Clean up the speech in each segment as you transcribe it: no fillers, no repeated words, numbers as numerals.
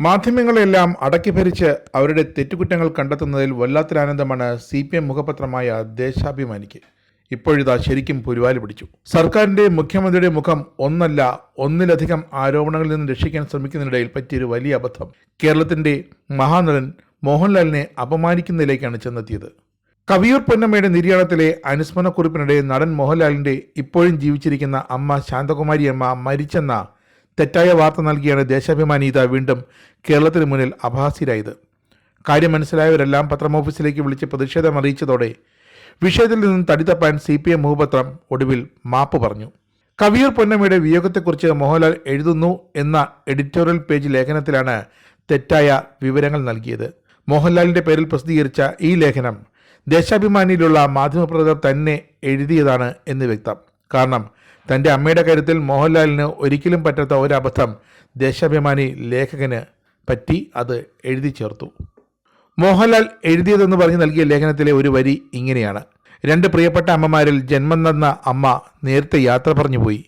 മാധ്യമങ്ങളെല്ലാം അടക്കി ഭരിച്ച് അവരുടെ തെറ്റുകുറ്റങ്ങൾ കണ്ടെത്തുന്നതിൽ വല്ലാത്തൊരാനന്ദമാണ് CPM മുഖപത്രമായ ദേശാഭിമാനിക്ക്. ഇപ്പോഴിതാ ശരിക്കും പുലിവാല് പിടിച്ചു. സർക്കാരിന്റെ മുഖ്യമന്ത്രിയുടെ മുഖം ഒന്നല്ല ഒന്നിലധികം ആരോപണങ്ങളിൽ നിന്ന് രക്ഷിക്കാൻ ശ്രമിക്കുന്നതിനിടയിൽ പറ്റിയൊരു വലിയ അബദ്ധം കേരളത്തിന്റെ മഹാനടൻ മോഹൻലാലിനെ അപമാനിക്കുന്നതിലേക്കാണ് ചെന്നെത്തിയത്. കവിയൂർ പൊന്നമ്മയുടെ നിര്യാണത്തിലെ അനുസ്മരണക്കുറിപ്പിനിടെ നടൻ മോഹൻലാലിന്റെ ഇപ്പോഴും ജീവിച്ചിരിക്കുന്ന അമ്മ ശാന്തകുമാരി അമ്മ മരിച്ചെന്ന തെറ്റായ വാർത്ത നൽകിയാണ് ദേശാഭിമാനി ഇതാ വീണ്ടും കേരളത്തിന് മുന്നിൽ അപഹാസ്യരായത്. കാര്യം മനസ്സിലായവരെല്ലാം പത്രമോഫീസിലേക്ക് വിളിച്ച് പ്രതിഷേധം അറിയിച്ചതോടെ വിഷയത്തിൽ നിന്നും തടിതപ്പാൻ CPM മുഖപത്രം ഒടുവിൽ മാപ്പ് പറഞ്ഞു. കവിയൂർ പൊന്നമ്മയുടെ വിയോഗത്തെക്കുറിച്ച് മോഹൻലാൽ എഴുതുന്നു എന്ന എഡിറ്റോറിയൽ പേജ് ലേഖനത്തിലാണ് തെറ്റായ വിവരങ്ങൾ നൽകിയത്. മോഹൻലാലിന്റെ പേരിൽ പ്രസിദ്ധീകരിച്ച ഈ ലേഖനം ദേശാഭിമാനിയിലുള്ള മാധ്യമപ്രവർത്തകർ തന്നെ എഴുതിയതാണ് എന്ന് വ്യക്തം. കാരണം തൻ്റെ അമ്മയുടെ കാര്യത്തിൽ മോഹൻലാലിന് ഒരിക്കലും പറ്റാത്ത ഒരബദ്ധം ദേശാഭിമാനി ലേഖകന് പറ്റി അത് എഴുതി ചേർത്തു. മോഹൻലാൽ എഴുതിയതെന്ന് പറഞ്ഞ് നൽകിയ ലേഖനത്തിലെ ഒരു വരി ഇങ്ങനെയാണ്: 2 പ്രിയപ്പെട്ട അമ്മമാരിൽ ജന്മം തന്ന അമ്മ നേരത്തെ യാത്ര പറഞ്ഞു പോയി.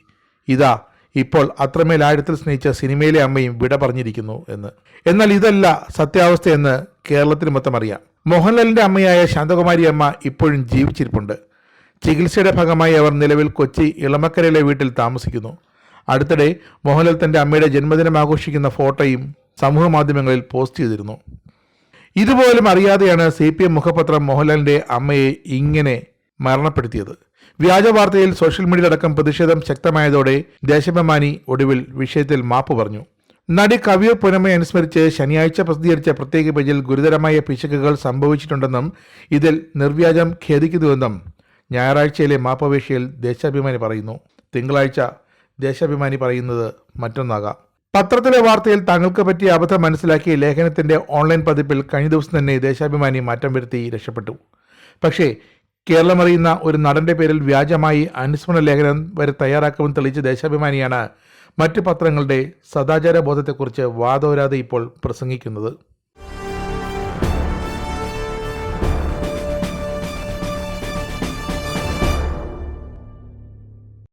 ഇതാ ഇപ്പോൾ അത്രമേൽ ആഴത്തിൽ സ്നേഹിച്ച സിനിമയിലെ അമ്മയും വിട പറഞ്ഞിരിക്കുന്നു എന്ന്. എന്നാൽ ഇതല്ല സത്യാവസ്ഥയെന്ന് കേരളത്തിന് മൊത്തം അറിയാം. മോഹൻലാലിൻ്റെ അമ്മയായ ശാന്തകുമാരി അമ്മ ഇപ്പോഴും ജീവിച്ചിരിപ്പുണ്ട്. ചികിത്സയുടെ ഭാഗമായി അവർ നിലവിൽ കൊച്ചി ഇളമക്കരയിലെ വീട്ടിൽ താമസിക്കുന്നു. അടുത്തിടെ മോഹൻലാൽ തൻ്റെ അമ്മയുടെ ജന്മദിനം ആഘോഷിക്കുന്ന ഫോട്ടോയും സമൂഹ മാധ്യമങ്ങളിൽ പോസ്റ്റ് ചെയ്തിരുന്നു. ഇതുപോലും അറിയാതെയാണ് CPM മുഖപത്രം മോഹൻലാലിൻ്റെ അമ്മയെ ഇങ്ങനെ മരണപ്പെടുത്തിയത്. വ്യാജ വാർത്തയിൽ സോഷ്യൽ മീഡിയയിലടക്കം പ്രതിഷേധം ശക്തമായതോടെ ദേശാഭിമാനി ഒടുവിൽ വിഷയത്തിൽ മാപ്പ് പറഞ്ഞു. നടി കവിയൂർ പൊന്നമ്മയെ അനുസ്മരിച്ച് ശനിയാഴ്ച പ്രസിദ്ധീകരിച്ച പ്രത്യേക പേജിൽ ഗുരുതരമായ പിശകുകൾ സംഭവിച്ചിട്ടുണ്ടെന്നും ഇതിൽ നിർവ്യാജം ഖേദിക്കുന്നുവെന്നും ഞായറാഴ്ചയിലെ മാപ്പപേക്ഷയിൽ ദേശാഭിമാനി പറയുന്നു. തിങ്കളാഴ്ച ദേശാഭിമാനി പറയുന്നത് മറ്റൊന്നാകാം. പത്രത്തിലെ വാർത്തയിൽ തങ്ങൾക്ക് പറ്റിയ അബദ്ധം മനസ്സിലാക്കി ലേഖനത്തിന്റെ ഓൺലൈൻ പതിപ്പിൽ കഴിഞ്ഞ ദിവസം തന്നെ ദേശാഭിമാനി മാറ്റം വരുത്തി രക്ഷപ്പെട്ടു. പക്ഷേ കേരളമറിയുന്ന ഒരു നടന്റെ പേരിൽ വ്യാജമായി അനുസ്മരണ ലേഖനം വരെ തയ്യാറാക്കുമെന്ന് തെളിയിച്ച ദേശാഭിമാനിയാണ് മറ്റ് പത്രങ്ങളുടെ സദാചാര ബോധത്തെക്കുറിച്ച് വാദോരാതെ ഇപ്പോൾ പ്രസംഗിക്കുന്നത്.